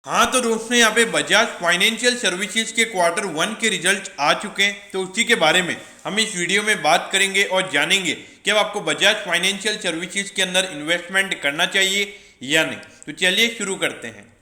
हाँ तो दोस्तों यहाँ पे बजाज फाइनेंशियल सर्विसेज के क्वार्टर वन के रिजल्ट आ चुके हैं, तो उसी के बारे में हम इस वीडियो में बात करेंगे और जानेंगे कि अब आपको बजाज फाइनेंशियल सर्विसेज के अंदर इन्वेस्टमेंट करना चाहिए या नहीं। तो चलिए शुरू करते हैं।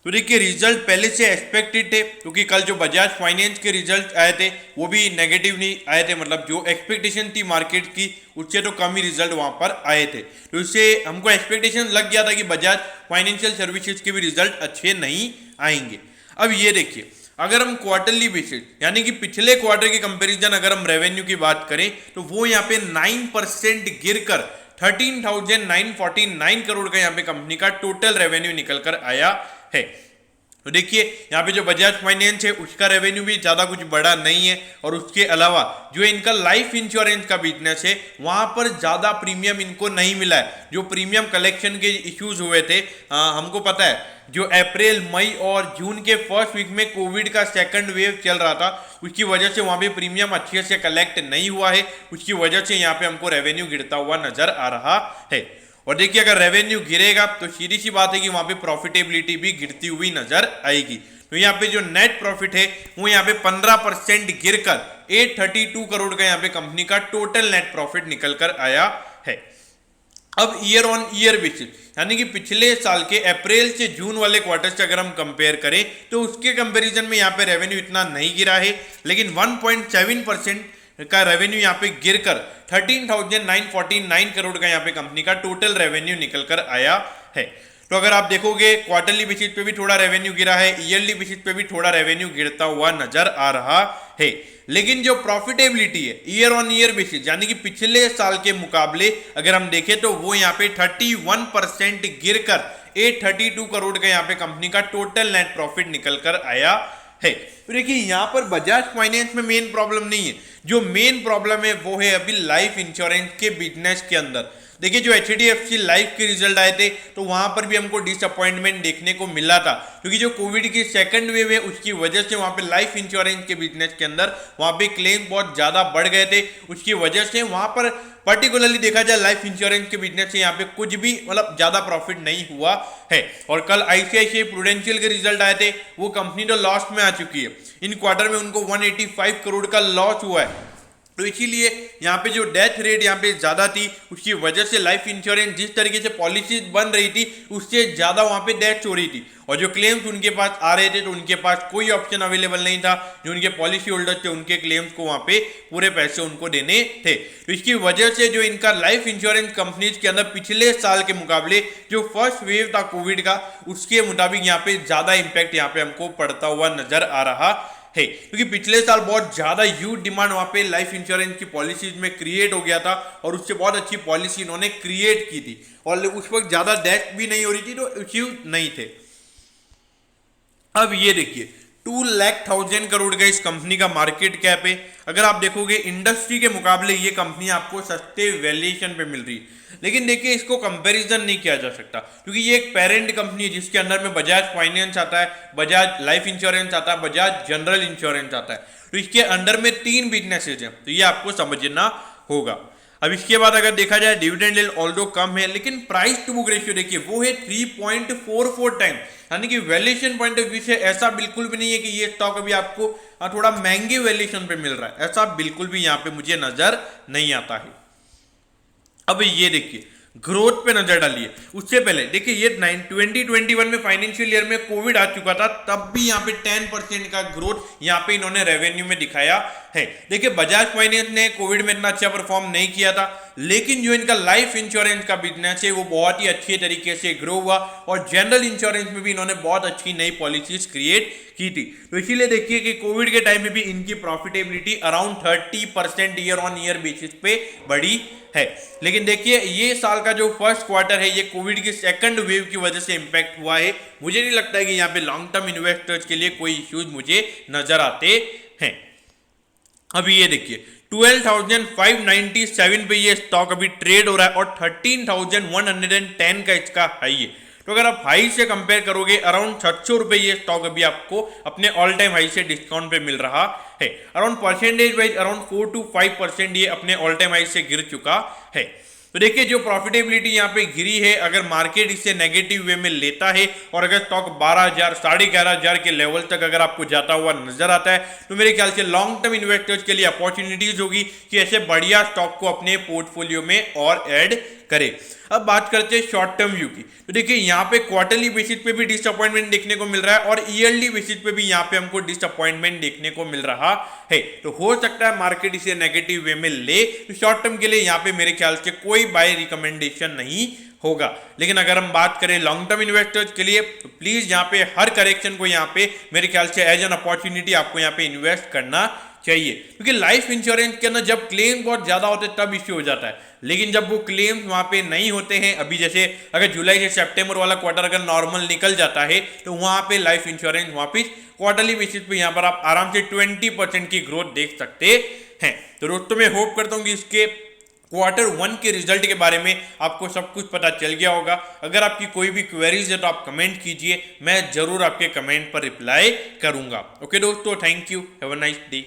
तो देखिए रिजल्ट पहले से एक्सपेक्टेड थे, क्योंकि कल जो बजाज फाइनेंस के रिजल्ट आए थे वो भी नेगेटिव नहीं आए थे, मतलब जो एक्सपेक्टेशन थी मार्केट की उससे तो कम ही रिजल्ट वहां पर आए थे। तो इससे हमको एक्सपेक्टेशन लग गया था कि बजाज फाइनेंशियल सर्विसेज के भी रिजल्ट अच्छे नहीं आएंगे। अब ये देखिए, अगर हम क्वार्टरली बेसिस यानी कि पिछले क्वार्टर के कंपैरिजन अगर हम रेवेन्यू की बात करें तो वो यहाँ पे 9% गिरकर 13,949 करोड़ का यहाँ पे कंपनी का टोटल रेवेन्यू निकल कर आया है। तो देखिए यहाँ पे जो बजाज फाइनेंस है उसका रेवेन्यू भी ज़्यादा कुछ बड़ा नहीं है, और उसके अलावा जो इनका लाइफ इंश्योरेंस का बिजनेस है वहाँ पर ज़्यादा प्रीमियम इनको नहीं मिला है। जो प्रीमियम कलेक्शन के इश्यूज हुए थे, हमको पता है जो अप्रैल मई और जून के फर्स्ट वीक में कोविड का सेकंड वेव चल रहा था, उसकी वजह से वहाँ पे प्रीमियम अच्छे से कलेक्ट नहीं हुआ है, उसकी वजह से यहाँ पे हमको रेवेन्यू गिरता हुआ नजर आ रहा है। और देखिए अगर रेवेन्यू गिरेगा तो सीधी सी बात है कि वहां पे प्रॉफिटेबिलिटी भी गिरती हुई नजर आएगी। तो यहाँ पे जो नेट प्रॉफिट है वो यहाँ पे 15% गिरकर 832 करोड़ का यहाँ पे कंपनी का टोटल नेट प्रॉफिट निकल कर आया है। अब ईयर ऑन ईयर बेसिस यानी कि पिछले साल के अप्रैल से जून वाले क्वार्टर से अगर हम कंपेयर करें तो उसके कंपैरिजन में यहाँ पे रेवेन्यू इतना नहीं गिरा है, लेकिन 1.7% का रेवेन्यू यहाँ पे गिरकर 13,949 करोड़ का यहाँ पे कंपनी का टोटल रेवेन्यू निकल कर आया है। तो अगर आप देखोगे क्वार्टरली बेसिस पे भी थोड़ा रेवेन्यू गिरा है, ईयरली बेसिस पे भी थोड़ा रेवेन्यू गिरता हुआ नजर आ रहा है, लेकिन जो प्रॉफिटेबिलिटी है ईयर ऑन ईयर बेसिस यानी कि पिछले साल के मुकाबले अगर हम देखें तो वो यहाँ पे 31% गिरकर 832 करोड़ का यहाँ पे कंपनी का टोटल नेट प्रॉफिट निकल कर आया है। तो देखिए यहाँ पर बजाज फाइनेंस में मेन प्रॉब्लम नहीं है, जो मेन प्रॉब्लम है वो है अभी लाइफ इंश्योरेंस के बिजनेस के अंदर। देखिए जो एचडीएफसी लाइफ के रिजल्ट आए थे तो वहां पर भी हमको डिसअपॉइंटमेंट देखने को मिला था, क्योंकि जो कोविड की सेकंड वेव है उसकी वजह से वहां पे लाइफ इंश्योरेंस के बिजनेस के अंदर वहां पे क्लेम बहुत ज्यादा बढ़ गए थे, उसकी वजह से वहां पर पर्टिकुलरली देखा जाए लाइफ इंश्योरेंस के बिजनेस से यहाँ पे कुछ भी मतलब ज्यादा प्रॉफिट नहीं हुआ है। और कल आईसीआईसीआई प्रूडेंशियल के रिजल्ट आए थे, वो कंपनी तो लॉस में आ चुकी है, इन क्वार्टर में उनको 185 करोड़ का लॉस हुआ है। तो इसीलिए यहाँ पे जो डेथ रेट यहाँ पे ज्यादा थी उसकी वजह से लाइफ इंश्योरेंस जिस तरीके से पॉलिसी बन रही थी उससे ज्यादा वहाँ पे डेथ्स हो रही थी, और जो क्लेम्स उनके पास आ रहे थे तो उनके पास कोई ऑप्शन अवेलेबल नहीं था, जो उनके पॉलिसी होल्डर्स थे उनके क्लेम्स को वहाँ पे पूरे पैसे उनको देने थे। तो इसकी वजह से जो इनका लाइफ इंश्योरेंस कंपनीज के अंदर पिछले साल के मुकाबले जो फर्स्ट वेव था कोविड का उसके मुताबिक यहाँ पे ज्यादा इंपैक्ट यहाँ पे हमको पड़ता हुआ नजर आ रहा है, क्योंकि पिछले साल बहुत ज्यादा ह्यूज डिमांड वहां पे लाइफ इंश्योरेंस की पॉलिसीज में क्रिएट हो गया था, और उससे बहुत अच्छी पॉलिसी इन्होंने क्रिएट की थी, और उस वक्त ज्यादा डेथ भी नहीं हो रही थी तो इश्यूज नहीं थे। अब ये देखिए 2,00,000 करोड़ का इस कंपनी का मार्केट कैप है। अगर आप देखोगे इंडस्ट्री के मुकाबले ये कंपनी आपको सस्ते वैल्यूएशन पे मिल रही है, लेकिन देखिए इसको कंपैरिजन नहीं किया जा सकता, क्योंकि ये एक पेरेंट कंपनी है जिसके अंदर में बजाज फाइनेंस आता है, बजाज लाइफ इंश्योरेंस आता है, बजाज जनरल इंश्योरेंस आता है। तो इसके अंडर में 3 बिजनेसेस हैं, तो ये आपको समझना होगा। अब इसके बाद अगर देखा जाए डिविडेंड यील्ड ऑल्दो कम है, लेकिन प्राइस टू बुक रेशियो देखिए वो है 3.44 टाइम, यानी कि वैल्यूएशन पॉइंट ऑफ व्यू से ऐसा बिल्कुल भी नहीं है कि ये स्टॉक अभी आपको थोड़ा महंगे वैल्यूएशन पे मिल रहा है, ऐसा बिल्कुल भी यहाँ पे मुझे नजर नहीं आता है। अब ये देखिए ग्रोथ पे नजर डालिए, उससे पहले देखिए ये 2021 में फाइनेंशियल ईयर में कोविड आ चुका था, तब भी यहाँ पे 10% का ग्रोथ यहाँ पे इन्होंने रेवेन्यू में दिखाया है। देखिए बजाज फाइनेंस ने कोविड में इतना अच्छा परफॉर्म नहीं किया था, लेकिन जो इनका लाइफ इंश्योरेंस का बिजनेस है वो बहुत ही अच्छे तरीके से ग्रो हुआ, और जनरल इंश्योरेंस में भी इन्होंने बहुत अच्छी नई पॉलिसीज क्रिएट की थी। तो इसीलिए देखिए कि कोविड के टाइम में भी इनकी profitability around 30% year on year basis पे बढ़ी है। लेकिन देखिए ये साल का जो फर्स्ट क्वार्टर है ये कोविड की सेकंड वेव की वजह से इंपैक्ट हुआ है। मुझे नहीं लगता है कि यहाँ पे लॉन्ग टर्म इन्वेस्टर्स के लिए कोई इश्यूज मुझे नजर आते हैं। अभी ये देखिए 12,597 पे ये स्टॉक अभी ट्रेड हो रहा है, और 13,110 का इसका हाई है। तो अगर आप हाई से कंपेयर करोगे अराउंड 600 रुपए ये स्टॉक अभी आपको अपने ऑल टाइम हाई से डिस्काउंट पे मिल रहा है। Around percentage wise around 4 to 5% ये अपने ऑल टाइम हाई से गिर चुका है। तो देखिए जो प्रॉफिटेबिलिटी यहाँ पे गिरी है, अगर मार्केट इसे नेगेटिव वे में लेता है और अगर स्टॉक 12,000 11,500 के लेवल तक अगर आपको जाता हुआ नजर आता है तो मेरे ख्याल से लॉन्ग टर्म इन्वेस्टर्स के लिए अपॉर्चुनिटीज होगी कि ऐसे बढ़िया स्टॉक को अपने पोर्टफोलियो में और ऐड करें। अब बात करते हैं शॉर्ट टर्म व्यू की, तो देखिए यहाँ पे क्वार्टरली बेसिस पे भी डिसअपॉइंटमेंट देखने को मिल रहा है और ईयरली बेसिस पे भी यहाँ पे हमको डिसअपॉइंटमेंट देखने को मिल रहा है। तो हो सकता है मार्केट इसे नेगेटिव वे में ले, तो शॉर्ट टर्म के लिए यहाँ पे मेरे ख्याल से कोई बाय रिकमेंडेशन नहीं होगा। लेकिन अगर हम बात करें लॉन्ग टर्म इन्वेस्टर्स के लिए तो प्लीज यहाँ पे हर करेक्शन को यहाँ पे मेरे ख्याल से एज एन अपॉर्चुनिटी आपको यहाँ पे इन्वेस्ट करना चाहिए, क्योंकि लाइफ इंश्योरेंस के अंदर जब क्लेम बहुत ज्यादा होते हैं तब इश्यू हो जाता है, लेकिन जब वो क्लेम्स वहां पे नहीं होते हैं, अभी जैसे अगर जुलाई से सितंबर वाला क्वार्टर अगर नॉर्मल निकल जाता है तो वहां पे लाइफ इंश्योरेंस वापिस क्वार्टरली बेसिस पे यहाँ पर आप आराम से 20% की ग्रोथ देख सकते हैं। तो दोस्तों मैं होप करता हूँ कि इसके Q1 के रिजल्ट के बारे में आपको सब कुछ पता चल गया होगा। अगर आपकी कोई भी क्वेरीज है तो आप कमेंट कीजिए, मैं जरूर आपके कमेंट पर रिप्लाई करूंगा। ओके दोस्तों, thank you, have a nice day.